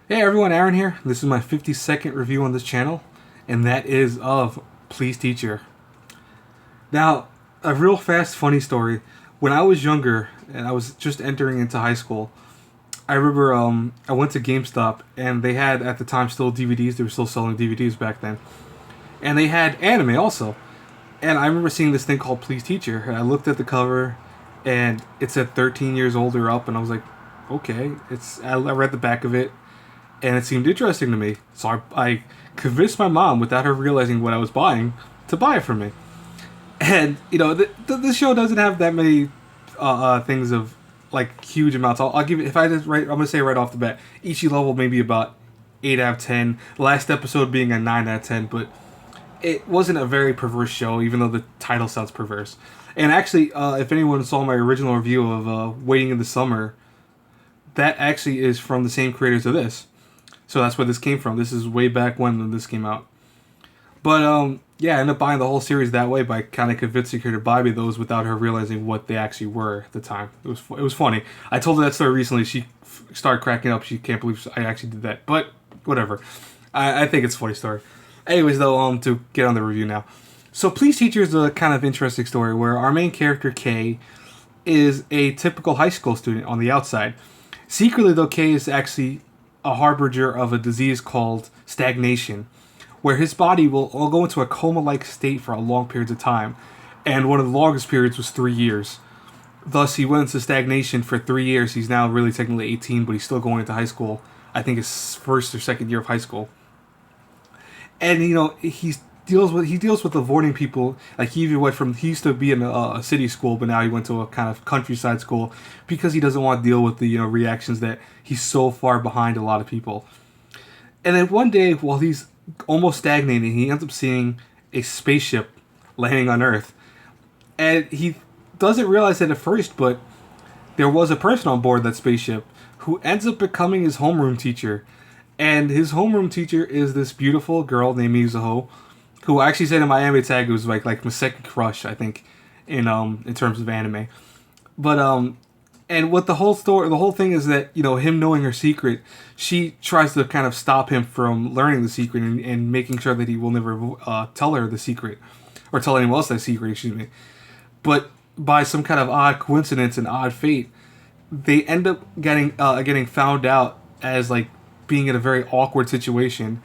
Hey everyone, Aaron here. This is my 50-second review on this channel, and that is of Please Teacher. Now, a real fast, funny story. When I was younger and I was just entering into high school, I remember I went to GameStop and they had at the time still DVDs. They were still selling DVDs back then, and they had anime also. And I remember seeing this thing called Please Teacher. And I looked at the cover, and it said 13 years old or up, and I was like, okay. I read the back of it, and it seemed interesting to me. So I convinced my mom, without her realizing what I was buying, to buy it for me. And the show doesn't have that many things of like huge amounts. I'll give it, if I just right. I'm gonna say right off the bat, each level maybe about 8 out of 10. Last episode being a 9 out of 10, but it wasn't a very perverse show, even though the title sounds perverse. And actually, if anyone saw my original review of Waiting in the Summer, that actually is from the same creators of this. So that's where this came from. This is way back when this came out. But yeah, I ended up buying the whole series that way by kind of convincing her to buy me those without her realizing what they actually were at the time. It was funny. I told her that story recently. She started cracking up. She can't believe I actually did that. But whatever. I think it's a funny story. Anyways, though, to get on the review now. So, Please Teacher is a kind of interesting story where our main character Kay is a typical high school student on the outside. Secretly, though, Kay is actually a harbinger of a disease called stagnation, where his body will go into a coma-like state for a long periods of time, and one of the longest periods was 3 years. Thus, he went into stagnation for 3 years. He's now really technically 18, but he's still going into high school. I think his first or second year of high school, and he deals with avoiding people. Like he used to be in a city school, but now he went to a kind of countryside school because he doesn't want to deal with the reactions that he's so far behind a lot of people. And then one day, while he's almost stagnating, he ends up seeing a spaceship landing on Earth, and he doesn't realize it at first, but there was a person on board that spaceship who ends up becoming his homeroom teacher. And his homeroom teacher is this beautiful girl named Mizuho, who I actually said in my anime tag it was like my second crush, I think, in terms of anime. But and what the whole thing is that him knowing her secret, she tries to kind of stop him from learning the secret and making sure that he will never tell her the secret, or tell anyone else that secret. Excuse me. But by some kind of odd coincidence and odd fate, they end up getting found out as like being in a very awkward situation,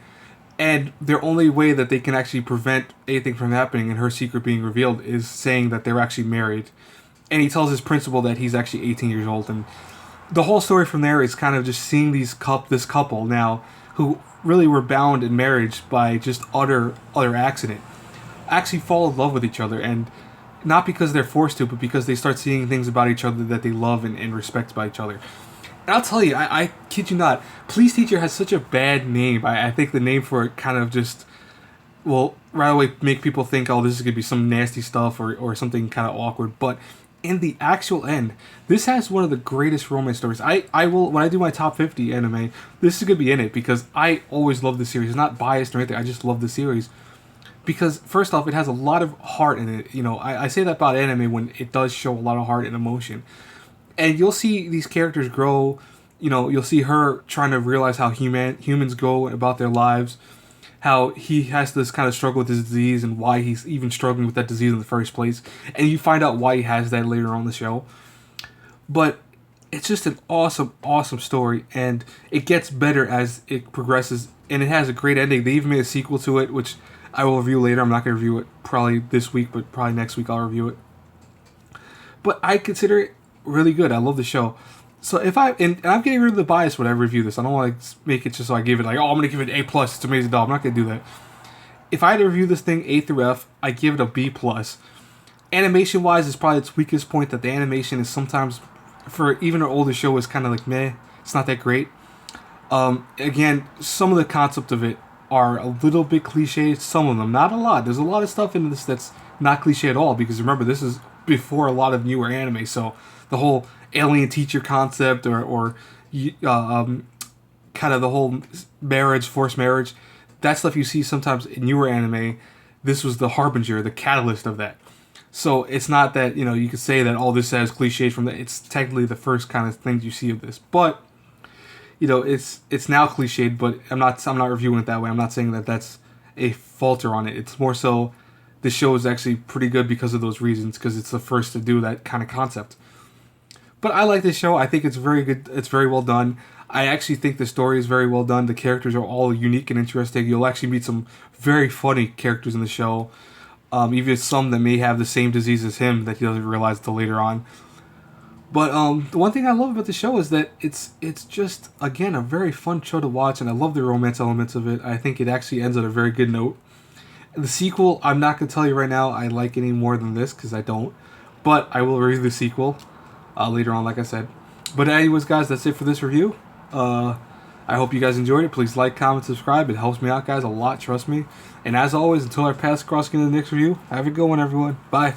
and their only way that they can actually prevent anything from happening and her secret being revealed is saying that they're actually married. And he tells his principal that he's actually 18 years old, and the whole story from there is kind of just seeing this couple now who really were bound in marriage by just utter accident actually fall in love with each other, and not because they're forced to, but because they start seeing things about each other that they love and respect by each other. And I'll tell you, I kid you not, Please Teacher has such a bad name. I think the name for it kind of just will right away make people think, oh, this is going to be some nasty stuff or something kind of awkward. But in the actual end, this has one of the greatest romance stories. I will, when I do my top 50 anime, this is going to be in it because I always love the series. It's not biased or anything, I just love the series. Because, first off, it has a lot of heart in it. I say that about anime when it does show a lot of heart and emotion. And you'll see these characters grow. You'll see her trying to realize how humans go about their lives, how he has this kind of struggle with his disease and why he's even struggling with that disease in the first place. And you find out why he has that later on in the show. But it's just an awesome, awesome story, and it gets better as it progresses, and it has a great ending. They even made a sequel to it, which I will review later. I'm not going to review it probably this week, but probably next week I'll review it. But I consider it really good. I love the show. So if and I'm getting rid of the bias when I review this. I don't want to make it just so I give it like, oh, I'm going to give it an A plus. It's amazing. No, I'm not going to do that. If I had to review this thing A through F, I give it a B plus. Animation wise, is probably its weakest point. That the animation is sometimes, for even an older show, is kind of like meh. It's not that great. Again, some of the concept of it are a little bit cliche. Some of them, not a lot. There's a lot of stuff in this that's not cliche at all. Because remember, this is before a lot of newer anime. So the whole alien teacher concept, or kind of the whole forced marriage, that stuff you see sometimes in newer anime. This was the harbinger, the catalyst of that. So it's not that you could say that all this has cliches from that. It's technically the first kind of things you see of this, but it's now cliched, but I'm not reviewing it that way. I'm not saying that that's a falter on it. It's more so the show is actually pretty good because of those reasons, because it's the first to do that kind of concept. But I like this show. I think it's very good. It's very well done. I actually think the story is very well done. The characters are all unique and interesting. You'll actually meet some very funny characters in the show. Even some that may have the same disease as him that he doesn't realize till later on. But the one thing I love about the show is that it's just, again, a very fun show to watch, and I love the romance elements of it. I think it actually ends on a very good note. The sequel, I'm not going to tell you right now I like any more than this, because I don't. But I will review the sequel later on, like I said. But anyways, guys, that's it for this review. I hope you guys enjoyed it. Please like, comment, subscribe. It helps me out, guys, a lot, trust me. And as always, until our paths cross again in the next review, have a good one, everyone. Bye.